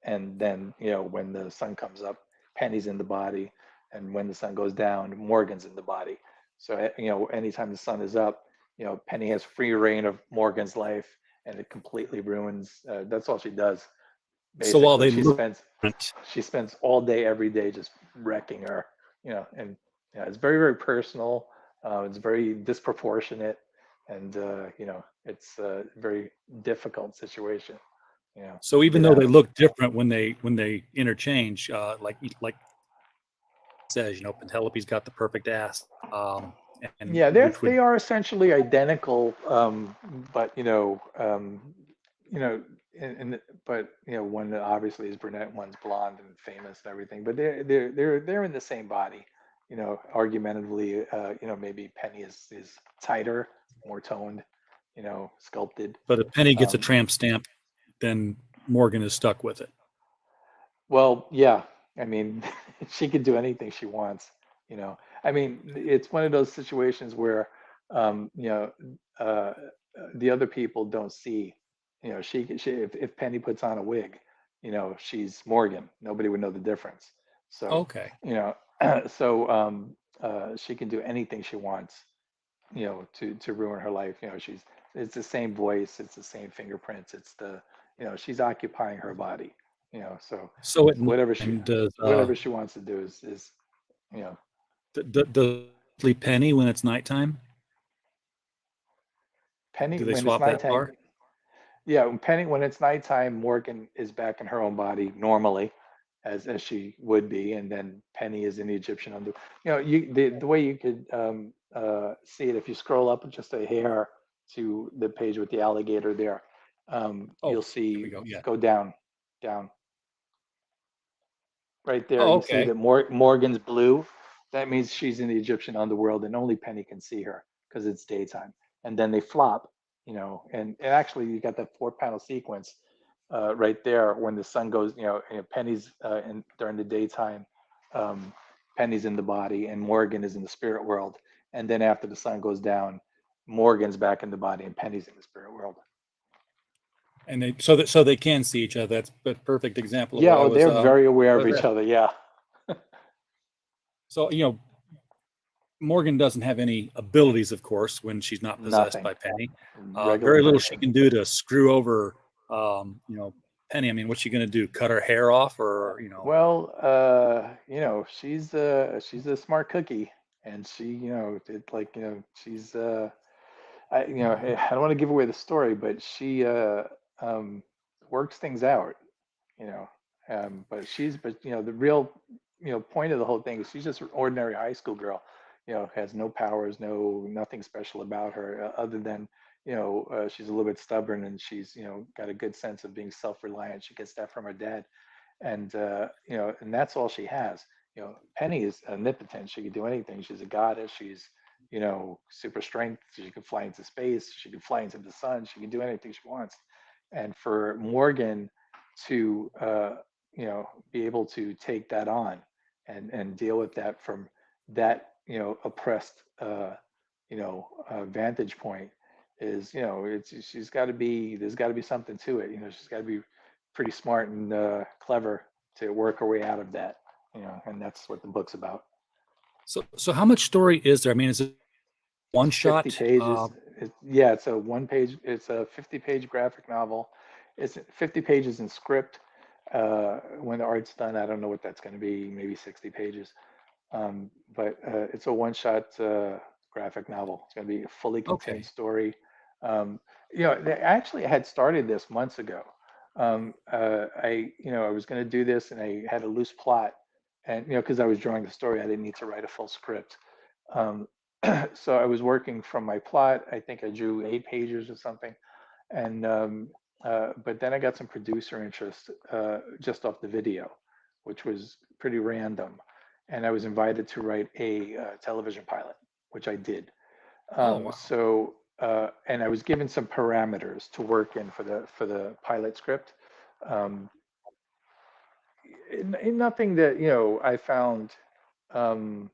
And then when the sun comes up, Penny's in the body, and when the sun goes down, Morgan's in the body. So anytime the sun is up, Penny has free reign of Morgan's life, and it completely ruins. That's all she does. so while Basically, they she look spends different, she spends all day, every day, just wrecking her. And it's very, very personal. It's very disproportionate, and it's a very difficult situation. so To even get though out they of. look different when they interchange, like it says, Penelope's got the perfect ass, and Yeah, which they would. are essentially identical, but you know, but one obviously is brunette, one's blonde and famous and everything. But they're in the same body. Argumentatively, maybe Penny is tighter, more toned, sculpted. But if Penny gets a Um, tramp stamp, then Morgan is stuck with it. Well, yeah. I mean, she could do anything she wants, I mean, it's one of those situations where, um, you know, uh, the other people don't see, if Penny puts on a wig, she's Morgan. Nobody would know the difference. So, Okay. so she can do anything she wants, to ruin her life. It's the same voice, it's the same fingerprints, she's occupying her body, so So at whatever she nighttime, does whatever she wants to do is you know does sleep Penny when it's nighttime? Penny Do they when it's swap that nighttime. power? Yeah, when it's nighttime, Morgan is back in her own body normally, as she would be, and then Penny is in the Egyptian under. The way you could see it, if you scroll up just a hair to the page with the alligator there, Oh, you'll here we see go. Yeah. go down right there. Oh, You see okay. that Morgan's blue. That means she's in the Egyptian underworld, and only Penny can see her because it's daytime. And then they flop, and actually you got that 4 panel sequence right there when the sun goes. Penny's during the daytime. Um, Penny's in the body, and Morgan is in the spirit world. And then after the sun goes down, Morgan's back in the body, and Penny's in the spirit world. And so they can see each other. That's a perfect example of Yeah, what I oh, was. they're very aware What I of was each asking. other. Yeah. So Morgan doesn't have any abilities, of course, when she's not possessed Nothing. by Penny. Regular Very little she person. can do to screw over, um, you know, Penny, I mean, what's she going to do? Cut her hair off, or Well, she's a smart cookie, and she, did like, she's I don't want to give away the story, but she um, works things out, you know. But the real, point of the whole thing is she's just an ordinary high school girl, has no powers, nothing special about her other than, she's a little bit stubborn and she's, got a good sense of being self-reliant. She gets that from her dad, and and that's all she has. Penny is omnipotent. She can do anything. She's a goddess. She's super strength. She can fly into space. She can fly into the sun. She can do anything she wants. And for Morgan to be able to take that on and deal with that from that oppressed vantage point is it's she's got to be there's got to be something to it. She's got to be pretty smart and clever to work her way out of that. And that's what the book's about. So how much story is there? I mean, is it one It's shot? 50 pages. Yeah, it's a one page. It's a 50-page graphic novel. It's 50 pages in script. When the art's done, I don't know what that's going to be. Maybe 60 pages. But it's a one-shot graphic novel. It's going to be a fully contained story. They actually had started this months ago. I was going to do this, and I had a loose plot, and because I was drawing the story, I didn't need to write a full script. So I was working from my plot. I think I drew 8 pages or something, and but then I got some producer interest just off the video, which was pretty random, and I was invited to write a television pilot, which I did. Wow. And I was given some parameters to work in for the pilot script. Um, Nothing that I found um,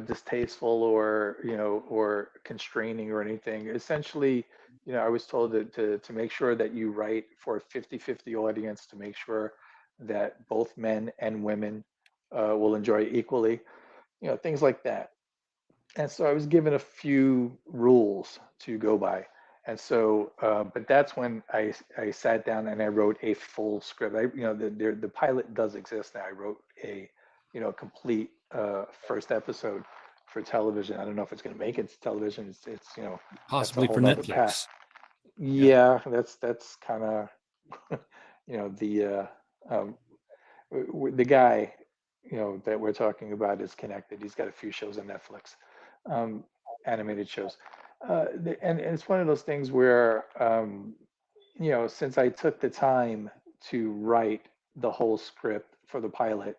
distasteful or constraining or anything. Essentially, I was told to make sure that you write for a 50-50 audience, to make sure that both men and women will enjoy equally, things like that. And so I was given a few rules to go by. And so, but that's when I sat down and I wrote a full script. The pilot does exist now. I wrote a, complete first episode for television. I don't know if it's going to make it to television. It's that's a Possibly for whole nother path. Netflix. Yeah, that's kind of, the guy, that we're talking about is connected. He's got a few shows on Netflix, um, animated shows. And it's one of those things where, since I took the time to write the whole script for the pilot,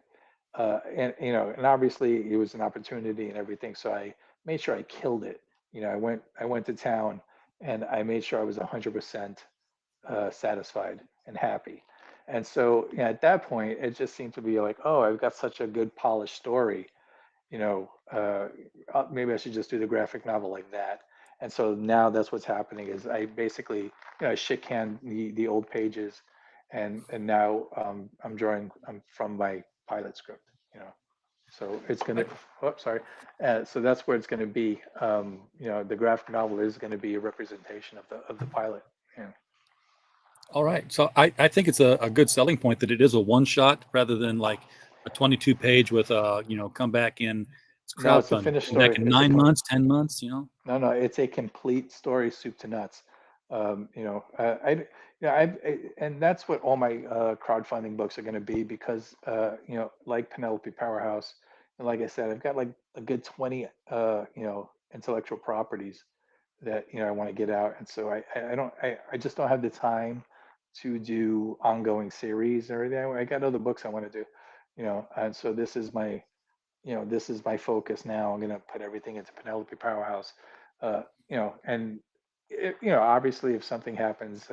and obviously it was an opportunity and everything, so I made sure I killed it. I went to town and I made sure I was 100% satisfied and happy. And so, at that point, it just seemed to be like, oh, I've got such a good polished story. You know, Maybe I should just do the graphic novel like that. And so now that's what's happening is I basically, I shit can the old pages, and now I'm drawing from my pilot script. So it's gonna. Oh, sorry. So that's where it's going to be. The graphic novel is going to be a representation of the pilot. Yeah. All right. So I think it's a good selling point that it is a one shot rather than like a 22 page with come back in. It's No, it's a crowdfunding. finished Come back story. in It's a 9 months, 10 months. No, it's a complete story, soup to nuts. And that's what all my crowdfunding books are going to be because, like Penelope Powerhouse, and like I said, I've got like a good 20, intellectual properties that I want to get out, and so I just don't have the time to do ongoing series or anything. I got other books I want to do, and so this is my focus now. I'm going to put everything into Penelope Powerhouse, and obviously if something happens,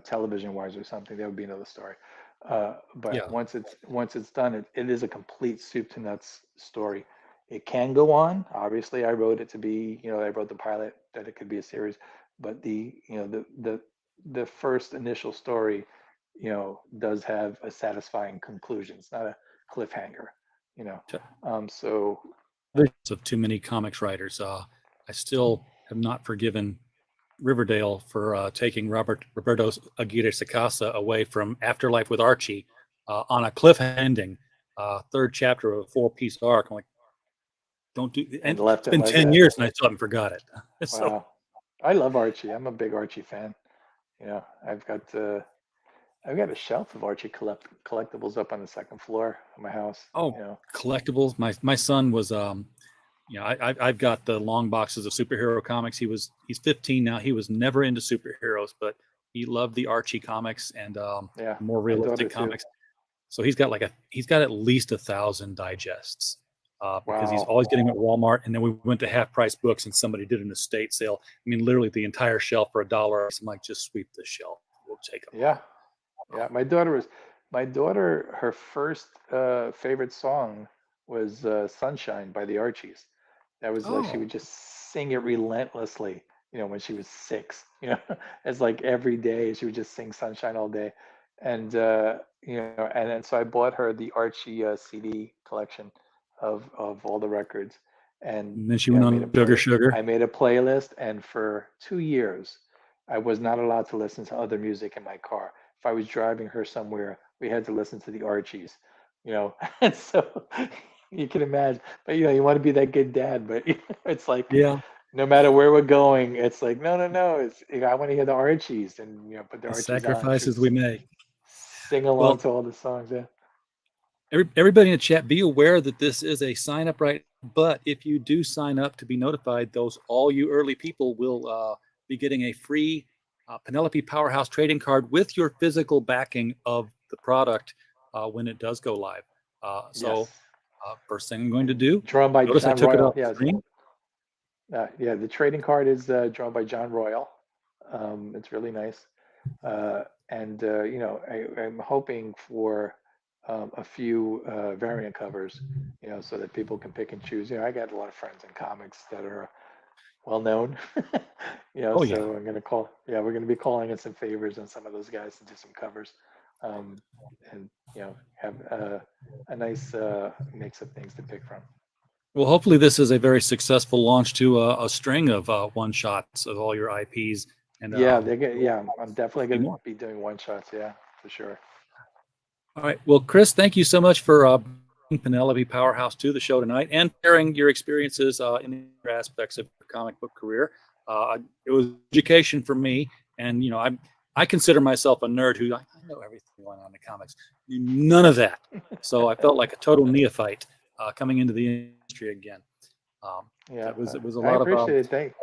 television wise or something, that would be another story. But Yeah. once it's done, it is a complete soup to nuts story. It can go on. Obviously, I wrote it to be, I wrote the pilot that it could be a series, but the first initial story, does have a satisfying conclusion. It's not a cliffhanger, you know. So Of too many comics writers. I still have not forgiven Riverdale for taking Roberto Aguirre Sacasa away from Afterlife with Archie on a cliff ending, third chapter of a 4-piece arc. I'm like, don't do. And And it's left it been like 10 that. years, and I still haven't forgot it. So, Wow. I love Archie. I'm a big Archie fan. I've got a shelf of Archie collectibles up on the second floor of my house. collectibles. My son was I've got the long boxes of superhero comics. He's 15 now. He was never into superheroes, but he loved the Archie comics and Yeah, more my daughter realistic too. comics. So he's got at least 1,000 digests because he's Wow. always getting them at Walmart. And then we went to Half Price Books and somebody did an estate sale. I mean, literally the entire shelf for $1. I'm like, just sweep the shelf. We'll take them. Yeah, yeah. My daughter, her first favorite song was Sunshine by the Archies. That was like she Oh, would just sing it relentlessly, when she was 6. It's like every day she would just sing Sunshine all day. And then so I bought her the Archie CD collection of all the records. And and then she went on Sugar. I made a playlist, and for 2 years I was not allowed to listen to other music in my car. If I was driving her somewhere, we had to listen to the Archies, And so you can imagine, but you want to be that good dad, but it's like Yeah, no matter where we're going, it's like no, no, no. I want to hear the Archies, and put the the Archies on. She would sacrifices we make. sing along Well, to all the songs. Yeah. everybody in the chat, be aware that this is a sign up right. But if you do sign up to be notified, all you early people will be getting a free Penelope Powerhouse trading card with your physical backing of the product when it does go live. Yes. First thing I'm going to do, Drawn by notice I John took it Royal. off the screen. Yeah. The trading card is drawn by John Royal. It's really nice. I'm hoping for a few variant covers, so that people can pick and choose. I got a lot of friends in comics that are well known, Oh yeah, so we're going to be calling in some favors on some of those guys to do some covers, and have a nice mix of things to pick from. well, hopefully this is a very successful launch to a string of one shots of all your IPs. And I'm definitely going to more. be doing one shots. Yeah, for sure. All right. Well, Chris, thank you so much for bringing Penelope Powerhouse to the show tonight and sharing your experiences in the other aspects of your comic book career. It was education for me, and I consider myself a nerd who I know everything going on in the comics. None of that. So I felt like a total neophyte coming into the industry again. Yeah, it was a I lot appreciate it. Thanks.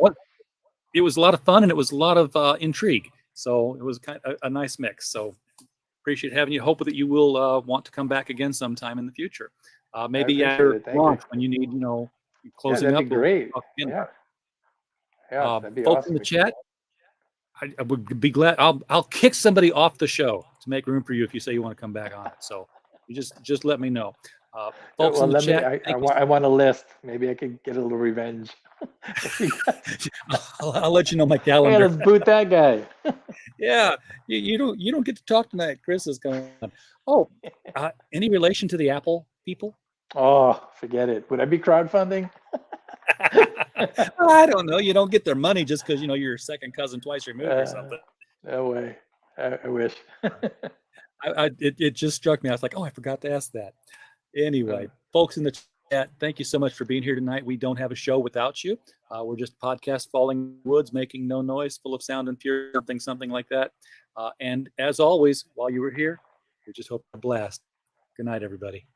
It was a lot of fun, and it was a lot of intrigue. So it was kind of a nice mix. So appreciate having you. Hope that you will want to come back again sometime in the future. Maybe after launch when you need, closing that'd up. be great. Yeah. That'd be Folks awesome. in the chat, I would be glad. I'll kick somebody off the show to make room for you if you say you want to come back on it. So you just let me know. Folks in the chat, I want a list. Maybe I could get a little revenge. I'll let you know my Hey, calendar. let's boot that guy. Yeah, you don't get to talk tonight. Chris is going on. Oh, any relation to the Apple people? Oh, forget it. Would I be crowdfunding? I don't know. You don't get their money just because you're your second cousin twice removed or something. No way. I wish. It just struck me. I was like, oh, I forgot to ask that. Anyway, folks in the chat, thank you so much for being here tonight. We don't have a show without you. We're just a podcast falling woods, making no noise, full of sound and fury, something like that. And as always, while you were here, we just hope a blast. Good night, everybody.